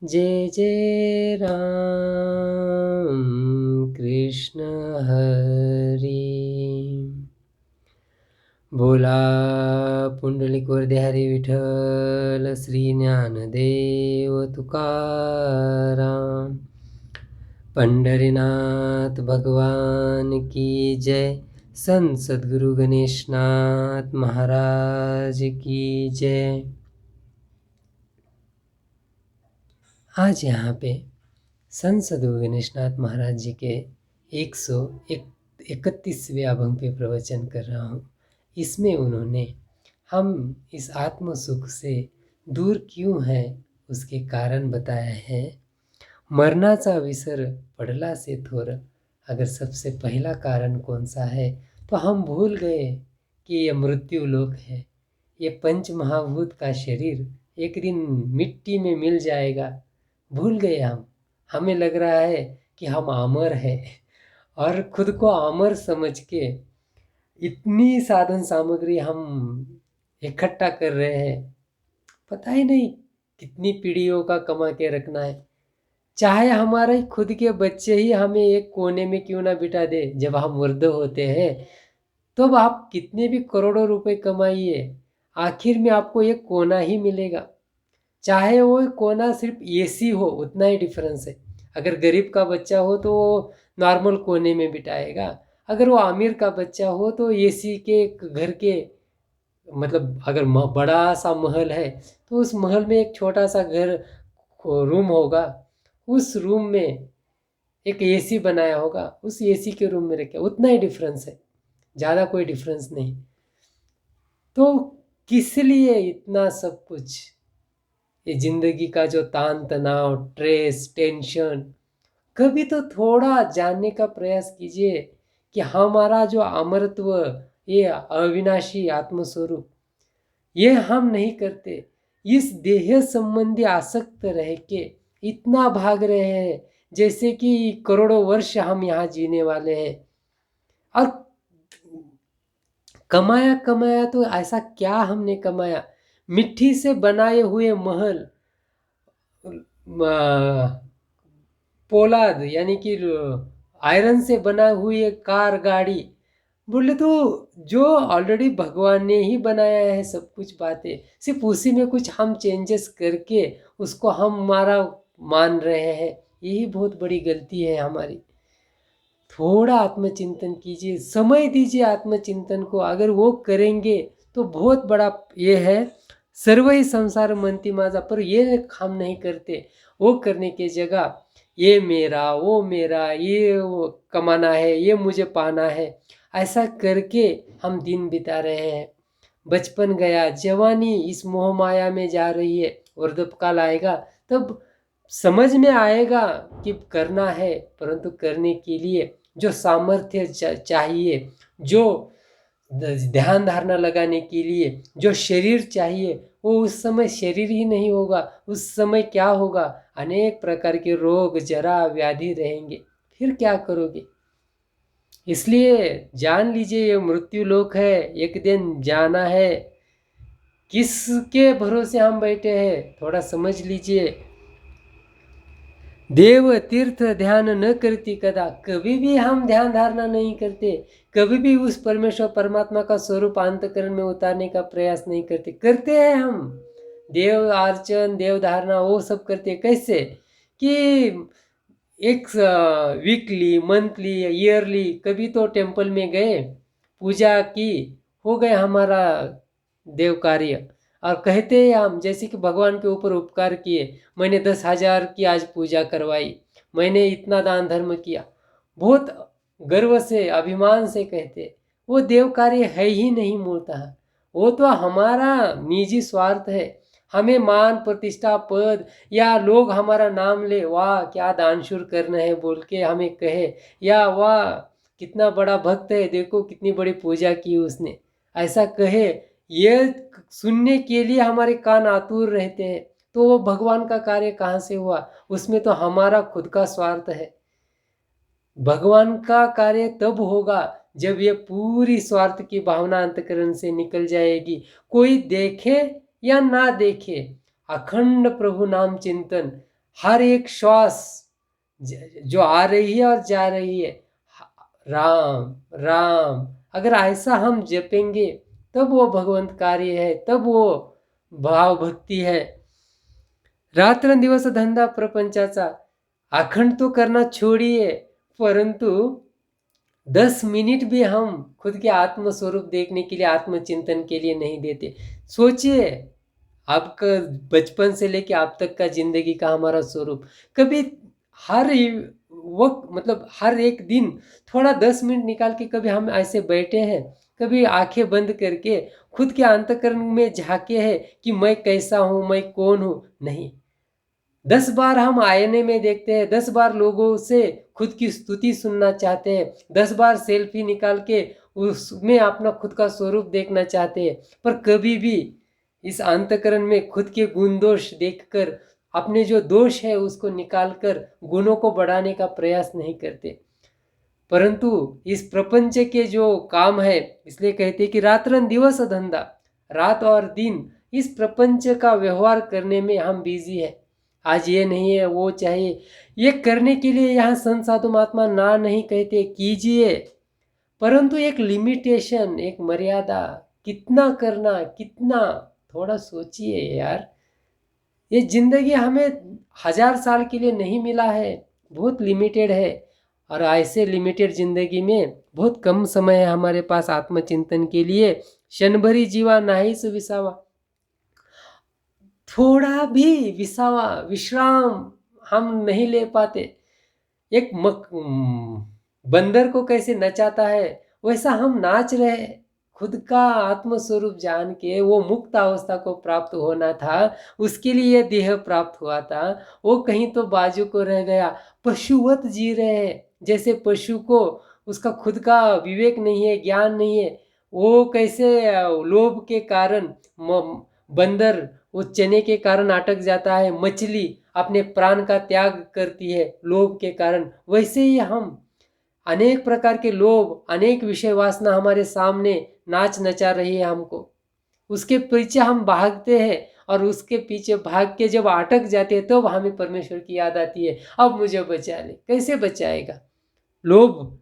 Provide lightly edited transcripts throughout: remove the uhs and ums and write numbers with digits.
जय जय राम कृष्ण हरी। बोला पुंडलिक वरदे हरी विठ्ठल श्री ज्ञानदेव तुकाराम। पंढरीनाथ भगवान की जय। संत सद्गुरु गणेशनाथ महाराज की जय। आज यहाँ पे संत सद्गुरु गणेशनाथ महाराज जी के 131वें अभंग पे प्रवचन कर रहा हूँ। इसमें उन्होंने हम इस आत्म सुख से दूर क्यों हैं उसके कारण बताया है। मरणाचा विसर पडला से थोर। अगर सबसे पहला कारण कौन सा है तो हम भूल गए कि ये मृत्यु लोक है। ये पंच महाभूत का शरीर एक दिन मिट्टी में मिल जाएगा। भूल गए हम। हमें लग रहा है कि हम अमर हैं और खुद को अमर समझ के इतनी साधन सामग्री हम इकट्ठा कर रहे हैं। पता ही नहीं कितनी पीढ़ियों का कमा के रखना है। चाहे हमारे खुद के बच्चे ही हमें एक कोने में क्यों ना बिठा दे, जब हम वृद्ध होते हैं तो आप कितने भी करोड़ों रुपए कमाइए, आखिर में आपको एक कोना ही मिलेगा। चाहे वो कोना सिर्फ एसी हो, उतना ही डिफरेंस है। अगर गरीब का बच्चा हो तो वो नॉर्मल कोने में बिठाएगा, अगर वो अमीर का बच्चा हो तो एसी के घर के, मतलब अगर बड़ा सा महल है तो उस महल में एक छोटा सा घर रूम होगा, उस रूम में एक एसी बनाया होगा, उस एसी के रूम में रखे, उतना ही डिफरेंस है, ज़्यादा कोई डिफरेंस नहीं। तो किस लिए इतना सब कुछ? ये जिंदगी का जो तान तनाव, स्ट्रेस, टेंशन, कभी तो थोड़ा जानने का प्रयास कीजिए कि हमारा जो अमरत्व, ये अविनाशी आत्मस्वरूप, ये हम नहीं करते। इस देह संबंधी आसक्त रह के इतना भाग रहे हैं जैसे कि करोड़ों वर्ष हम यहाँ जीने वाले हैं। और कमाया कमाया तो ऐसा क्या हमने कमाया? मिट्टी से बनाए हुए महल, पोलाद यानी कि आयरन से बना हुई कार, गाड़ी, बोले तो जो ऑलरेडी भगवान ने ही बनाया है सब कुछ बातें, सिर्फ उसी में कुछ हम चेंजेस करके उसको हम हमारा मान रहे हैं। यही बहुत बड़ी गलती है हमारी। थोड़ा आत्मचिंतन कीजिए, समय दीजिए आत्मचिंतन को। अगर वो करेंगे तो बहुत बड़ा ये है, सर्व ही संसार मनती माझा, पर ये हम नहीं करते। वो करने की जगह ये मेरा, वो मेरा, ये वो कमाना है, ये मुझे पाना है, ऐसा करके हम दिन बिता रहे हैं। बचपन गया, जवानी इस मोह माया में जा रही है। वृद्धापकाल आएगा तब समझ में आएगा कि करना है, परंतु करने के लिए जो सामर्थ्य चाहिए, जो ध्यान धारणा लगाने के लिए जो शरीर चाहिए, वो उस समय शरीर ही नहीं होगा। उस समय क्या होगा? अनेक प्रकार के रोग, जरा, व्याधि रहेंगे। फिर क्या करोगे? इसलिए जान लीजिए ये मृत्यु लोक है, एक दिन जाना है। किसके भरोसे हम बैठे हैं? थोड़ा समझ लीजिए। देव तीर्थ ध्यान न करती कदा, कभी भी हम ध्यान धारणा नहीं करते, कभी भी उस परमेश्वर परमात्मा का स्वरूप अंतकरण में उतारने का प्रयास नहीं करते। करते हैं हम देव अर्चन, देव धारणा, वो सब करते। कैसे कि एक वीकली, मंथली, ईयरली कभी तो टेम्पल में गए, पूजा की, हो गए हमारा देव कार्य। और कहते हैं हम जैसे कि भगवान के ऊपर उपकार किए, मैंने 10,000 की आज पूजा करवाई, मैंने इतना दान धर्म किया, बहुत गर्व से, अभिमान से कहते। वो देव कार्य है ही नहीं मूलतः। वो तो हमारा निजी स्वार्थ है। हमें मान प्रतिष्ठा, पद, या लोग हमारा नाम ले, वाह क्या दानशूर करना है बोल के हमें कहे, या वाह कितना बड़ा भक्त है, देखो कितनी बड़ी पूजा की उसने, ऐसा कहे, ये सुनने के लिए हमारे कान आतुर रहते हैं। तो वो भगवान का कार्य कहाँ से हुआ? उसमें तो हमारा खुद का स्वार्थ है। भगवान का कार्य तब होगा जब ये पूरी स्वार्थ की भावना अंतकरण से निकल जाएगी। कोई देखे या ना देखे, अखंड प्रभु नाम चिंतन हर एक श्वास जो आ रही है और जा रही है, राम राम, अगर ऐसा हम जपेंगे तब वो भगवंत कार्य है, तब वो भाव भक्ति है। रात्रंदिवस धंदा प्रपंचाचा अखंड तो करना छोड़िए, परंतु 10 मिनट भी हम खुद के आत्म स्वरूप देखने के लिए, आत्मचिंतन के लिए नहीं देते। सोचिए, आपका बचपन से लेके अब तक का जिंदगी का हमारा स्वरूप, कभी हर वक्त मतलब हर एक दिन थोड़ा 10 मिनट निकाल के कभी हम ऐसे बैठे हैं, कभी आंखें बंद करके खुद के अंतःकरण में झांके हैं कि मैं कैसा हूँ, मैं कौन हूँ? नहीं। 10 बार हम आईने में देखते हैं, 10 बार लोगों से खुद की स्तुति सुनना चाहते हैं, 10 बार सेल्फी निकाल के उसमें अपना खुद का स्वरूप देखना चाहते हैं, पर कभी भी इस अंतःकरण में खुद के गुण दोष देखकर अपने जो दोष है उसको निकालकर गुणों को बढ़ाने का प्रयास नहीं करते। परंतु इस प्रपंच के जो काम है, इसलिए कहते हैं कि रात्रन दिवस धंधा, रात और दिन इस प्रपंच का व्यवहार करने में हम बिजी है। आज ये नहीं है, वो चाहिए, ये करने के लिए यहाँ संत साधु महात्मा ना नहीं कहते, कीजिए, परंतु एक लिमिटेशन, एक मर्यादा, कितना करना, कितना, थोड़ा सोचिए यार। ये जिंदगी हमें 1000 साल के लिए नहीं मिला है, बहुत लिमिटेड है, और ऐसे लिमिटेड जिंदगी में बहुत कम समय है हमारे पास आत्मचिंतन के लिए। क्षण भरी जीवा नाहीस विसावा, थोड़ा भी विश्राम हम नहीं ले पाते। एक बंदर को कैसे नचाता है वैसा हम नाच रहे। खुद का आत्मस्वरूप जान के वो मुक्त अवस्था को प्राप्त होना था, उसके लिए देह प्राप्त हुआ था, वो कहीं तो बाजू को रह गया। पशुवत जी रहे हैं, जैसे पशु को उसका खुद का विवेक नहीं है, ज्ञान नहीं है। वो कैसे लोभ के कारण बंदर वो चने के कारण अटक जाता है, मछली अपने प्राण का त्याग करती है लोभ के कारण, वैसे ही हम अनेक प्रकार के लोभ, अनेक विषय वासना हमारे सामने नाच नचा रही है हमको, उसके पीछे हम भागते हैं, और उसके पीछे भाग के जब अटक जाते हैं तो हमें परमेश्वर की याद आती है, अब मुझे बचा ले। कैसे बचाएगा? लोभ,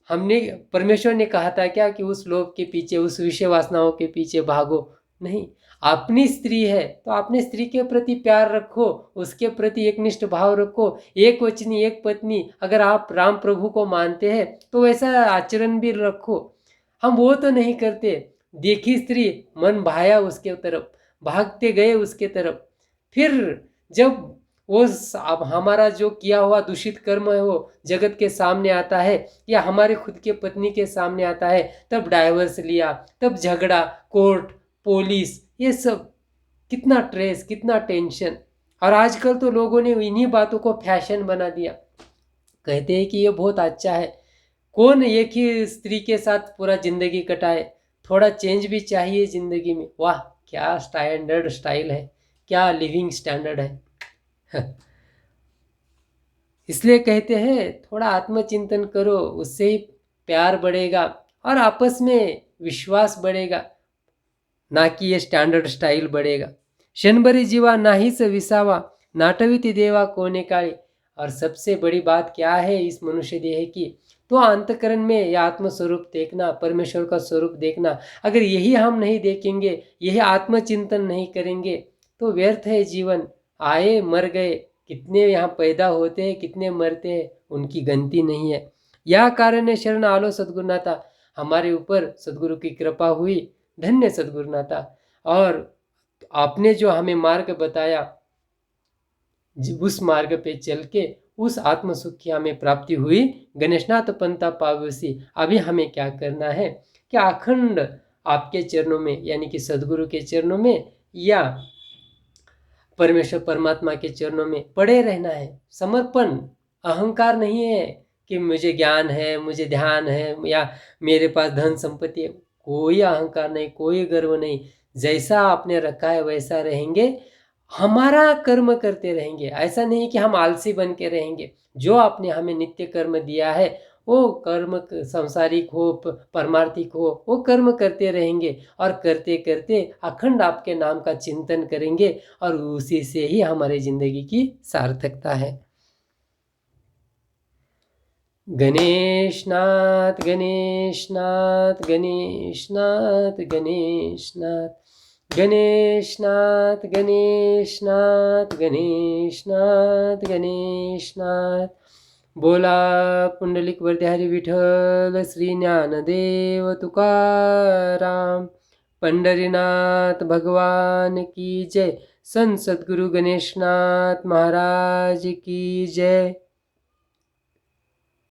हमने, परमेश्वर ने कहा था क्या कि उस लोभ के पीछे, उस विषय वासनाओं के पीछे भागो? नहीं। अपनी स्त्री है तो अपने स्त्री के प्रति प्यार रखो, उसके प्रति एक निष्ठ भाव रखो, एक वचनी एक पत्नी, अगर आप राम प्रभु को मानते हैं तो वैसा आचरण भी रखो। हम वो तो नहीं करते। देखी स्त्री, मन भाया उसके तरफ, भागते गए उसके तरफ। फिर जब वो अब हमारा जो किया हुआ दूषित कर्म है वो जगत के सामने आता है, या हमारे खुद के पत्नी के सामने आता है, तब डाइवर्स लिया, तब झगड़ा, कोर्ट, पुलिस, ये सब, कितना स्ट्रेस, कितना टेंशन। और आजकल तो लोगों ने इन्हीं बातों को फैशन बना दिया, कहते हैं कि ये बहुत अच्छा है। कौन एक ही स्त्री के साथ पूरा जिंदगी कटाए? थोड़ा चेंज भी चाहिए जिंदगी में। वाह, क्या स्टैंडर्ड स्टाइल है, क्या लिविंग स्टैंडर्ड है। इसलिए कहते हैं थोड़ा आत्मचिंतन करो, उससे ही प्यार बढ़ेगा और आपस में विश्वास बढ़ेगा, ना कि ये स्टैंडर्ड स्टाइल बढ़ेगा। क्षणभरी जीवा नाहीच विसावा, नाटविती देवा कोने काळी। और सबसे बड़ी बात क्या है इस मनुष्य देह की? तो अंतकरण में यह आत्मस्वरूप देखना, परमेश्वर का स्वरूप देखना। अगर यही हम नहीं देखेंगे, यही आत्मचिंतन नहीं करेंगे तो व्यर्थ है जीवन। आए मर गए, कितने यहाँ पैदा होते हैं, कितने मरते हैं, उनकी गिनती नहीं है। यह कारण है शरण आलो सद्गुरुनाथा, हमारे ऊपर सद्गुरु की कृपा हुई, धन्य सद्गुरुनाथा। और आपने जो हमें मार्ग बताया, उस मार्ग पे चल के उस आत्म सुख की हमें प्राप्ति हुई। गणेशनाथ पंथा पावसी। अभी हमें क्या करना है कि अखंड आपके चरणों में, यानी कि सद्गुरु के चरणों में या परमेश्वर परमात्मा के चरणों में पड़े रहना है। समर्पण, अहंकार नहीं है कि मुझे ज्ञान है, मुझे ध्यान है, या मेरे पास धन संपत्ति है। कोई अहंकार नहीं, कोई गर्व नहीं। जैसा आपने रखा है वैसा रहेंगे, हमारा कर्म करते रहेंगे। ऐसा नहीं कि हम आलसी बन के रहेंगे। जो आपने हमें नित्य कर्म दिया है वो कर्म सांसारिक हो परमार्थिक हो, वो कर्म करते रहेंगे और करते करते अखंड आपके नाम का चिंतन करेंगे और उसी से ही हमारी ज़िंदगी की सार्थकता है। गणेशनाथ गणेशनाथ गणेशनाथ गणेशनाथ गणेशनाथ गणेशनाथ गणेशनाथ गणेशनाथ। बोला पुंडलिक वरदाहरी विठ्ठल श्री ज्ञानदेव तुकाराम पंढरीनाथ भगवान की जय। संत सद्गुरु गणेशनाथ महाराज की जय।